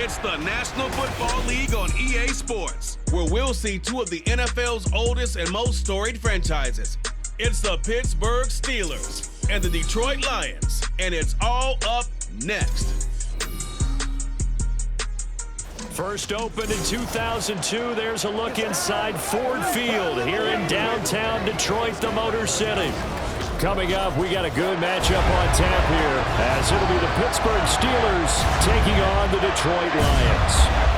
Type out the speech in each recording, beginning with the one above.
It's the National Football League on EA Sports, where we'll see two of the NFL's oldest and most storied franchises. It's the Pittsburgh Steelers and the Detroit Lions, and it's all up next. First opened in 2002, there's a look inside Ford Field here in downtown Detroit, the Motor City. Coming up, we got a good matchup on tap here, as it'll be the Pittsburgh Steelers taking on the Detroit Lions.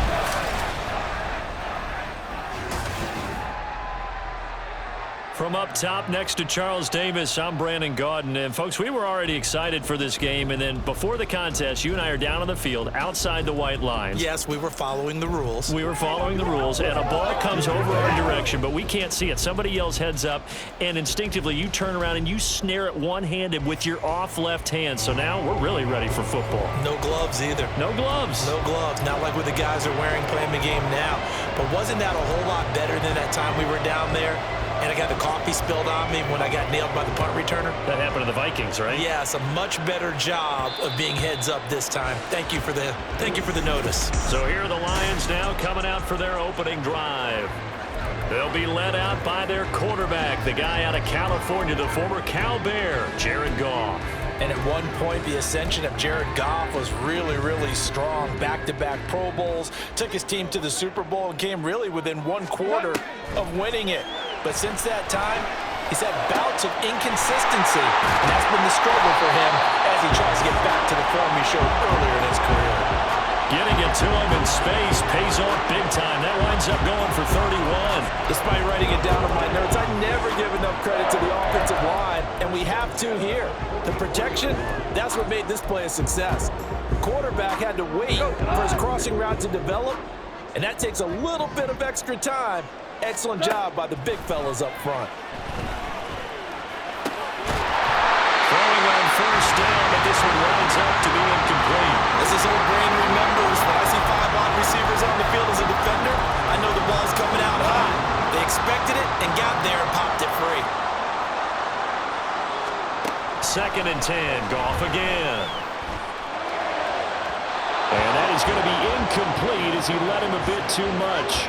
From up top next to Charles Davis, I'm Brandon Gaudin. And, folks, we were already excited for this game. And then before the contest, you and I are down on the field outside the white lines. Yes, we were following the rules. We were following the rules. And a ball comes over our direction, but we can't see it. Somebody yells heads up, and instinctively you turn around and you snare it one-handed with your off left hand. So now we're really ready for football. No gloves either. No gloves. No gloves. Not like what the guys are wearing playing the game now. But wasn't that a whole lot better than that time we were down there? And I got the coffee spilled on me when I got nailed by the punt returner. That happened to the Vikings, right? Yes, a much better job of being heads up this time. Thank you for the notice. So here are the Lions now coming out for their opening drive. They'll be led out by their quarterback, the guy out of California, the former Cal Bear, Jared Goff. And at one point, the ascension of Jared Goff was really, really strong. Back-to-back Pro Bowls, took his team to the Super Bowl and came really within one quarter of winning it. But since that time, he's had bouts of inconsistency, and that's been the struggle for him as he tries to get back to the form he showed earlier in his career. Getting it to him in space pays off big time. That winds up going for 31. Despite writing it down on my notes, I never give enough credit to the offensive line, and we have to here. The protection, that's what made this play a success. The quarterback had to wait for his crossing route to develop, and that takes a little bit of extra time. Excellent job by the big fellas up front. Throwing on first down, but this one winds up to be incomplete. As his old brain remembers, when I see 5 wide receivers on the field as a defender, I know the ball's coming out high. They expected it and got there and popped it free. 2nd and 10, Goff again. And that is going to be incomplete as he led him a bit too much.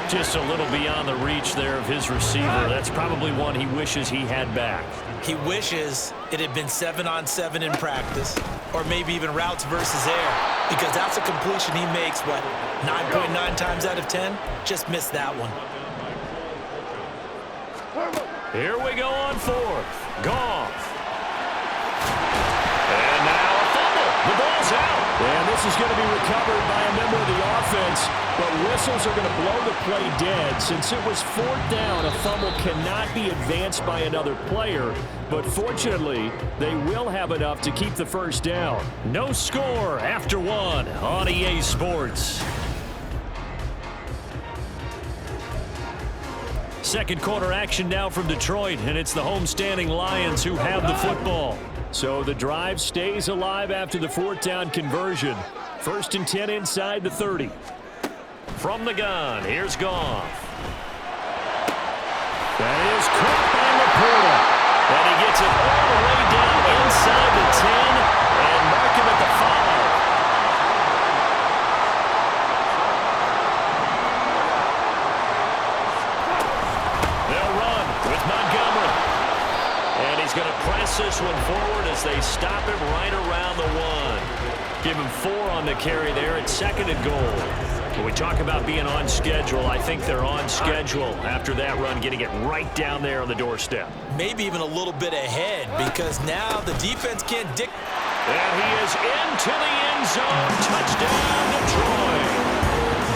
Just a little beyond the reach there of his receiver. That's probably one he wishes he had back. He wishes it had been 7-on-7 in practice, or maybe even routes versus air, because that's a completion he makes, 9.9 times out of 10? Just missed that one. Here we go on 4th. Goff. And now a fumble. The ball's out. And this is going to be recovered by a member of the offense, but whistles are going to blow the play dead. Since it was 4th down, a fumble cannot be advanced by another player, but fortunately, they will have enough to keep the first down. No score after 1 on EA Sports. Second quarter action now from Detroit, and it's the homestanding Lions who have the football. So the drive stays alive after the 4th down conversion. 1st and 10 inside the 30. From the gun, here's Goff. That is caught by Laporta. And he gets it all the way down inside the 10 and mark him at the 5. They'll run with Montgomery. And he's going to press this one forward as they stop him right around the 1. Give him 4 on the carry there at 2nd and goal. When we talk about being on schedule, I think they're on schedule after that run, getting it right down there on the doorstep. Maybe even a little bit ahead, because now the defense can't dictate. And he is into the end zone. Touchdown, Detroit.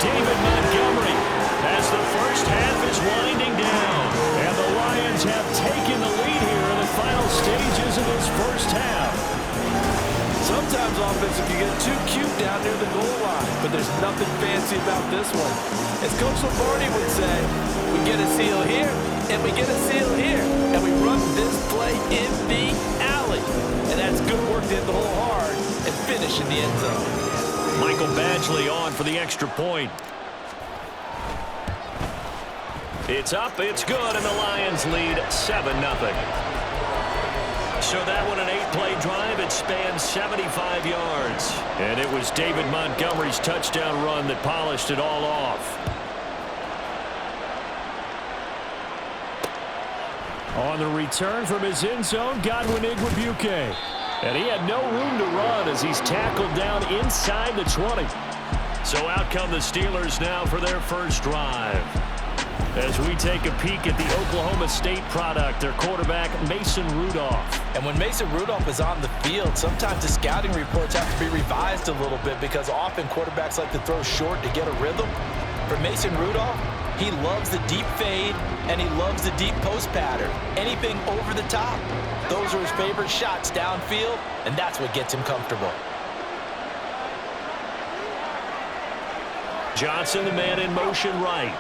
David Montgomery as the first half is winding down. And the Lions have taken the lead here in the final stages of this first half. Sometimes offense can get too cute down near the goal line, but there's nothing fancy about this one. As Coach Lombardi would say, we get a seal here, and we get a seal here, and we run this play in the alley. And that's good work to hit the hole hard and finish in the end zone. Michael Badgley on for the extra point. It's up, it's good, and the Lions lead 7-0. So that one, an 8-play drive. It spans 75 yards. And it was David Montgomery's touchdown run that polished it all off. On the return from his end zone, Godwin Igwebuike. And he had no room to run as he's tackled down inside the 20. So out come the Steelers now for their first drive. As we take a peek at the Oklahoma State product, their quarterback, Mason Rudolph. And when Mason Rudolph is on the field, sometimes the scouting reports have to be revised a little bit because often quarterbacks like to throw short to get a rhythm. For Mason Rudolph, he loves the deep fade, and he loves the deep post pattern. Anything over the top, those are his favorite shots downfield, and that's what gets him comfortable. Johnson, the man in motion right.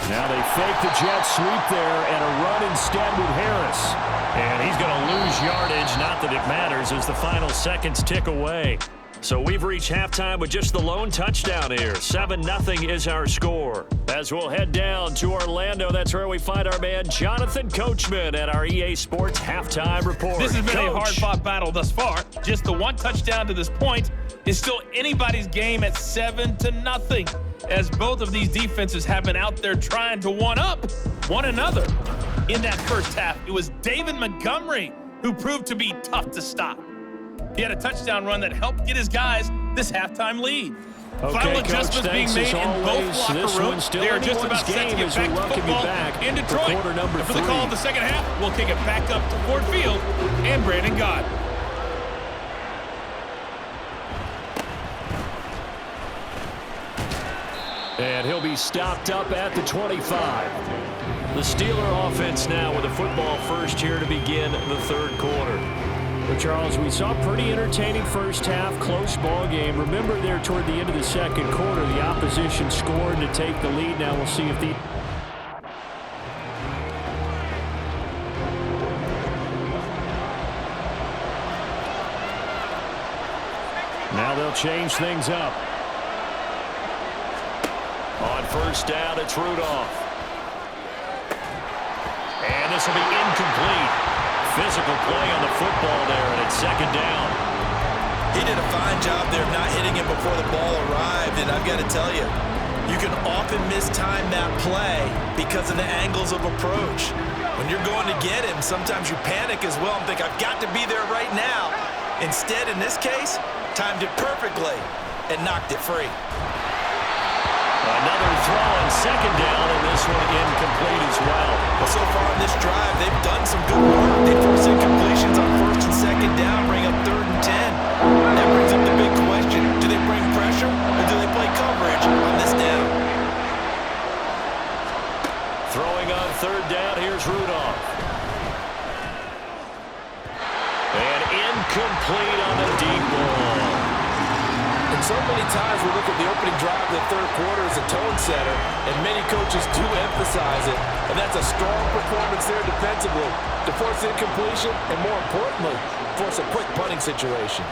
Now they fake the jet sweep there and a run instead with Harris. And he's going to lose yardage, not that it matters as the final seconds tick away. So we've reached halftime with just the lone touchdown here. 7-0 is our score. As we'll head down to Orlando, that's where we find our man Jonathan Coachman at our EA Sports Halftime Report. This has been a hard-fought battle thus far. Just the one touchdown to this point is still anybody's game at 7-0, as both of these defenses have been out there trying to one-up one another. In that first half, it was David Montgomery who proved to be tough to stop. He had a touchdown run that helped get his guys this halftime lead. Okay, Final Coach, adjustments being made in both locker rooms. They are just about set to get back to football in Detroit. And for the call of the second half, we'll kick it back up to Ford Field and Brandon Gott. And he'll be stopped up at the 25. The Steeler offense now with a football first here to begin the third quarter. But Charles, we saw a pretty entertaining first half, close ball game. Remember there toward the end of the second quarter, the opposition scored to take the lead. Now we'll see if the... Now they'll change things up. On first down, it's Rudolph. And this will be incomplete. Physical play on the football there, and it's second down. He did a fine job there of not hitting it before the ball arrived, and I've got to tell you, you can often mistime that play because of the angles of approach. When you're going to get him, sometimes you panic as well and think, I've got to be there right now. Instead, in this case, timed it perfectly and knocked it free. Another throw on second down, and this one incomplete as well. Well, so far in this drive, they've done some good work. They force incompletions on first and second down, bring up 3rd and 10. That brings up the big question. Do they bring pressure, or do they play coverage on this down? Throwing on 3rd down, here's Rudolph. And incomplete on the deep ball. And so many times we look at the opening drive of the third quarter as a tone setter, and many coaches do emphasize it. And that's a strong performance there defensively to force incompletion and, more importantly, force a quick punting situation.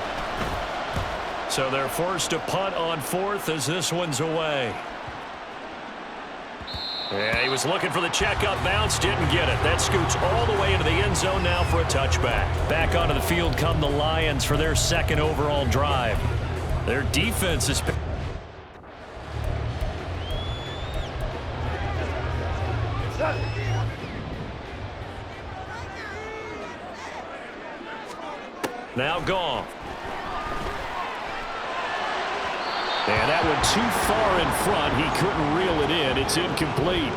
So they're forced to punt on 4th as this one's away. Yeah, he was looking for the check-up bounce, didn't get it. That scoots all the way into the end zone now for a touchback. Back onto the field come the Lions for their second overall drive. Their defense is... now gone. And that one too far in front. He couldn't reel it in. It's incomplete.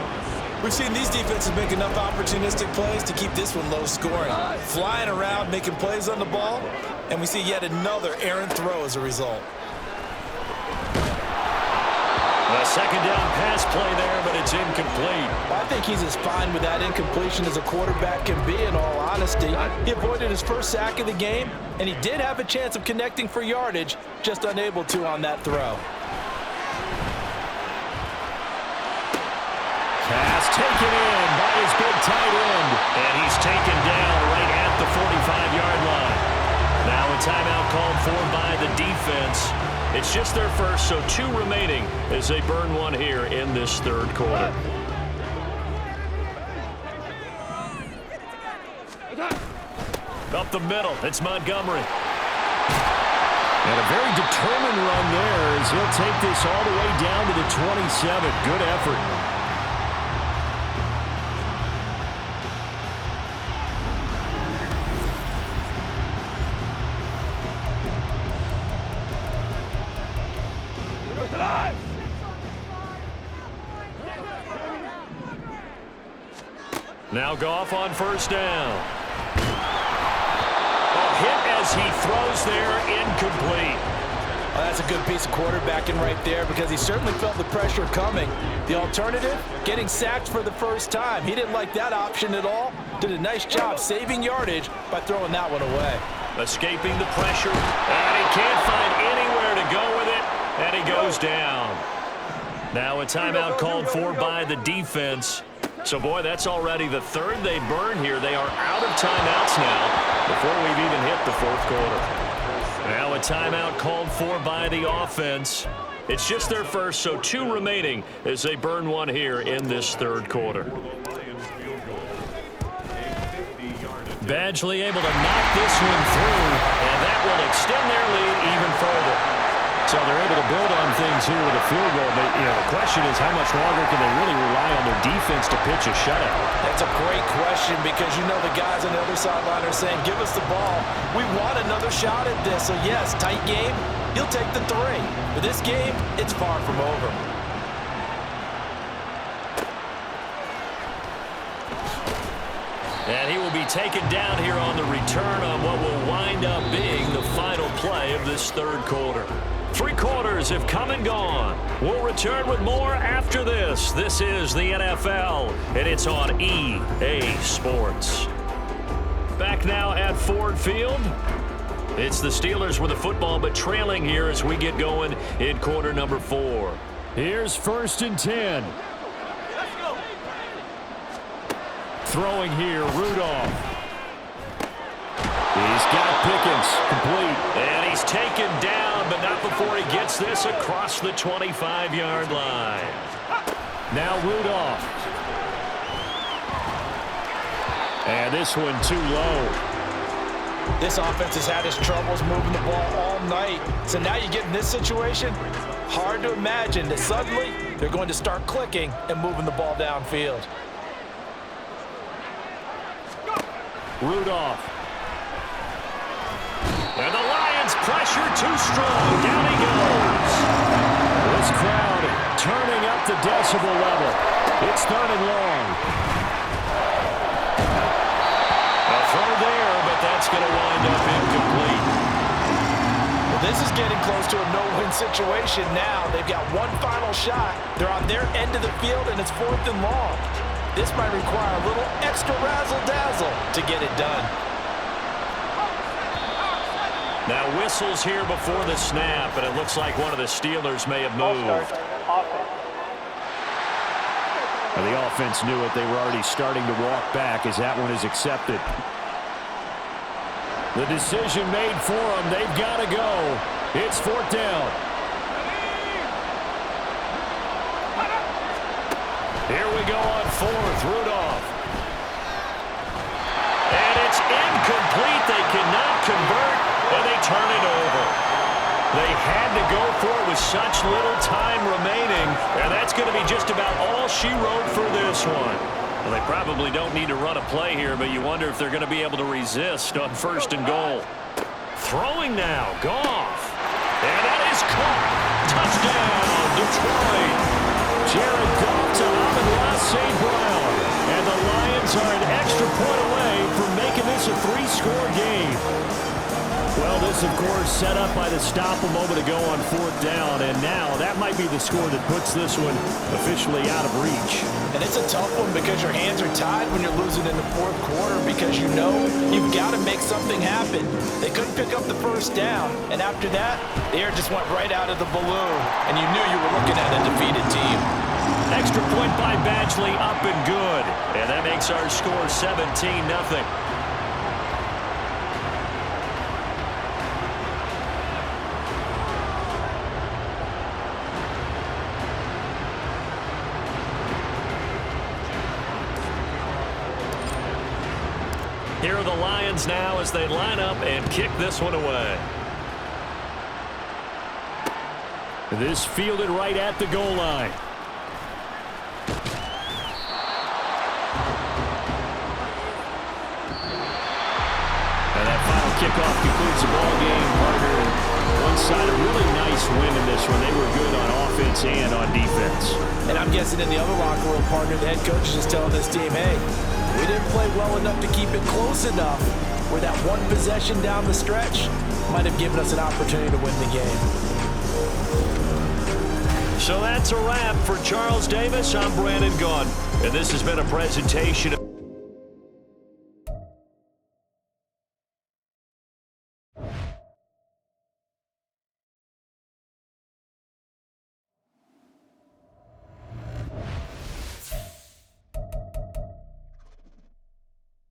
We've seen these defenses make enough opportunistic plays to keep this one low scoring. Flying around, making plays on the ball, and we see yet another errant throw as a result. A second down pass play there, but it's incomplete. I think he's as fine with that incompletion as a quarterback can be, in all honesty. He avoided his first sack of the game, and he did have a chance of connecting for yardage, just unable to on that throw. Pass taken in by his big tight end, and he's taken down right at the 45-yard line. Now a timeout called for by the defense. It's just their first, so 2 remaining as they burn one here in this third quarter. the middle. It's Montgomery. And a very determined run there as he'll take this all the way down to the 27. Good effort. Now Goff on first down. A hit as he throws there, incomplete. Well, that's a good piece of quarterbacking right there because he certainly felt the pressure coming. The alternative, getting sacked for the first time. He didn't like that option at all. Did a nice job saving yardage by throwing that one away. Escaping the pressure, and he can't find anywhere to go with it, and he goes down. Now a timeout called for by the defense. So, boy, that's already the third they burn here. They are out of timeouts now before we've even hit the fourth quarter. Now a timeout called for by the offense. It's just their first, so 2 remaining as they burn one here in this third quarter. Badgley able to knock this one through, and that will extend their lead even further. So they're able to build on things here with a field goal. But, the question is how much longer can they really rely on their defense to pitch a shutout? That's a great question because the guys on the other sideline are saying, give us the ball. We want another shot at this. So, yes, tight game. He'll take the 3. But this game, it's far from over. And he will be taken down here on the return on what will wind up being the final play of this third quarter. 3 quarters have come and gone. We'll return with more after this. This is the NFL, and it's on EA Sports. Back now at Ford Field. It's the Steelers with the football, but trailing here as we get going in quarter number 4. Here's 1st and 10. Throwing here, Rudolph. He's got Pickens, complete. And he's taken down, but not before he gets this across the 25-yard line. Now Rudolph. And this one too low. This offense has had its troubles moving the ball all night. So now you get in this situation, hard to imagine that suddenly they're going to start clicking and moving the ball downfield. Rudolph. And the Lions pressure too strong. Down he goes. This crowd turning up the decibel level. It's 3rd and long. A throw there, but that's going to wind up incomplete. Well, this is getting close to a no-win situation now. They've got one final shot. They're on their end of the field, and it's 4th and long. This might require a little extra razzle-dazzle to get it done. Now whistles here before the snap, and it looks like one of the Steelers may have moved. Well, the offense knew it. They were already starting to walk back as that one is accepted. The decision made for them. They've got to go. It's 4th down. Here we go on 4th. Rudolph. And it's incomplete. They cannot convert. And they turn it over. They had to go for it with such little time remaining, and that's going to be just about all she wrote for this one. Well, they probably don't need to run a play here, but you wonder if they're going to be able to resist on 1st and goal. Throwing now, Goff. And that is caught. Touchdown, Detroit. Jared Goff to Amon-Ra St. Brown. And the Lions are an extra point away from making this a 3-score game. Well, this, of course, set up by the stop a moment ago on 4th down, and now that might be the score that puts this one officially out of reach. And it's a tough one because your hands are tied when you're losing in the 4th quarter because you know you've got to make something happen. They couldn't pick up the 1st down, and after that, the air just went right out of the balloon, and you knew you were looking at a defeated team. Extra point by Badgley, up and good, and that makes our score 17-0. Here are the Lions now as they line up and kick this one away. This fielded right at the goal line. And that final kickoff concludes the ball game, partner. One side, a really nice win in this one. They were good on offense and on defense. And I'm guessing in the other locker room, partner, the head coach is just telling this team, hey, we didn't play well enough to keep it close enough where that one possession down the stretch might have given us an opportunity to win the game. So that's a wrap for Charles Davis. I'm Brandon Gaudin, and this has been a presentation of